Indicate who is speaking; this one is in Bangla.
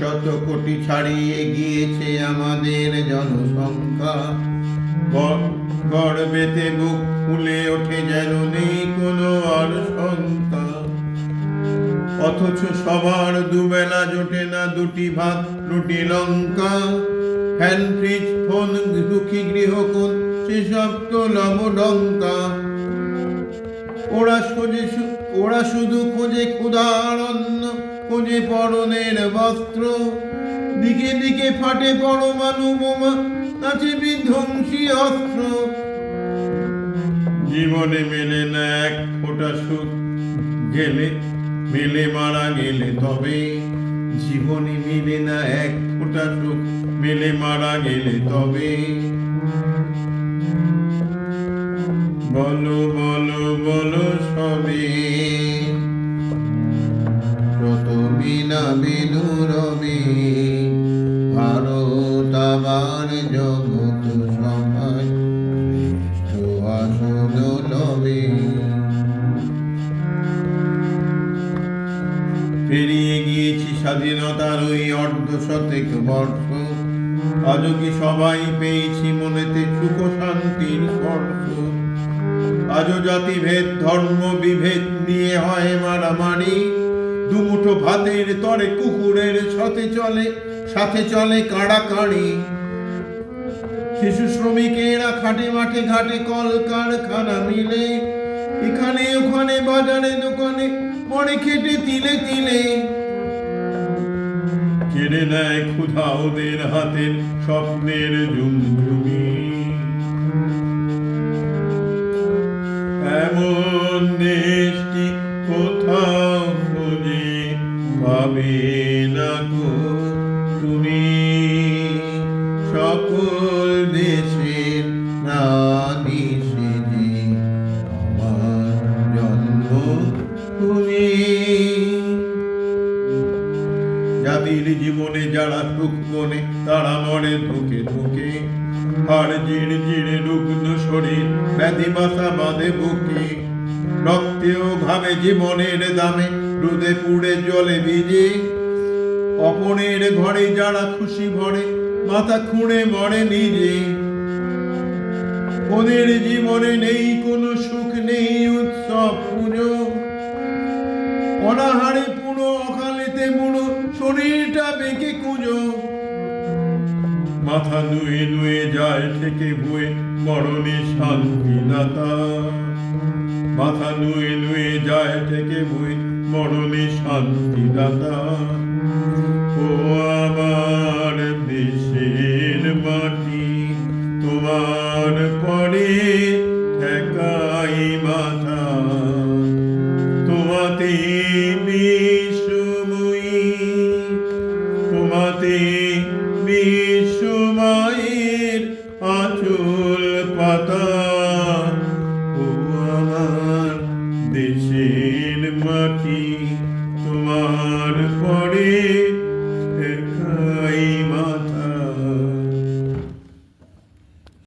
Speaker 1: 100 কোটি ছাড়িয়ে গিয়েছে আমাদের জনসংখ্যা। গর্বেতে বুক ফুলে ওঠে যেন নেই কোনো আর শঙ্কা। অথচ সবার দুবেলা জোটে না দুটি ভাত রুটি লঙ্কা। ফ্যান ফ্রিজ ফোন দুঃখী গৃহকোণ সেসব তো লবডঙ্কা। ওরা শুধু খোঁজে ক্ষুধার অন্ন, খোঁজে পরনের বস্ত্র। দিকে দিকে ফাটে পরমাণু বোমা, নাচে বিধ্বংসী অস্ত্র। জীবনে মেলে না এক ফোঁটা সুখ, মেলে মারা গেলে তবে। জীবনে মেলে না এক ফোঁটা সুখ, মেলে মারা গেলে তবে। বলো বলো বলো সবে, যত বিনা বিনুরবে। ভারত আবার জগৎ সবাই শ্রেষ্ঠ আসন লবে। পেরিয়ে গিয়েছি স্বাধীনতার ওই অর্ধশতেক বর্ষ। আজও কি সবাই পেয়েছি মনেতে সুখ শান্তির স্পর্শ। আজও জাতিভেদ ধর্ম বিভেদ নিয়ে হয় মারামারি। দুমুঠো ভাতের তরে কুকুরের সাথে চলে কাড়াকাড়ি। শিশু শ্রমিকেরা খাটে মাঠে ঘাটে কল কারখানা মিলে। এখানে ওখানে বাজারে দোকানে মরে খেটে তিলে তিলে। কেড়ে নেয় ক্ষুধা ওদের হাতের স্বপ্নের ঝুমঝুমি। এমন দেশটি কোথাও খুঁজে পাবে না গো তুমি। সকল দেশের রানী সেজে আমার জন্মভূমি। জাতির জীবনে যারা সুখ বনে তারা মরে ধুকে ধুকে। আর জিড় জিড়ে রুগ্ন শরীর ব্যাধি বাসা বাঁধে বুকে। রক্তেও ঘামে জীবনের দামে রোদে পুড়ে জলে ভিজে। অপরের ঘরে যারা খুশি ভরে মাথা খুঁড়ে মরে নিজে। ওদের জীবনে নেই কোনো সুখ নেই উৎসব পুজো। অনাহারে পুরো অকালেতে মুড়ো শরীরটা বেঁকে কুঁজো। মাথা নুয়ে নুয়ে যায় থেকে বয়ে মরণে শান্তিদাতা। মাথা নুয়ে নুয়ে যায় থেকে বয়ে মরণে শান্তিদাতা। ও আমার দেশের মাটি, তোমার পরে ঠেকাই মাথা। তোমাতে বিশ্বময়ী, তোমাতে বিশ্বমায়ের আঁচল পাতা। ও আমার দেশের মাটি।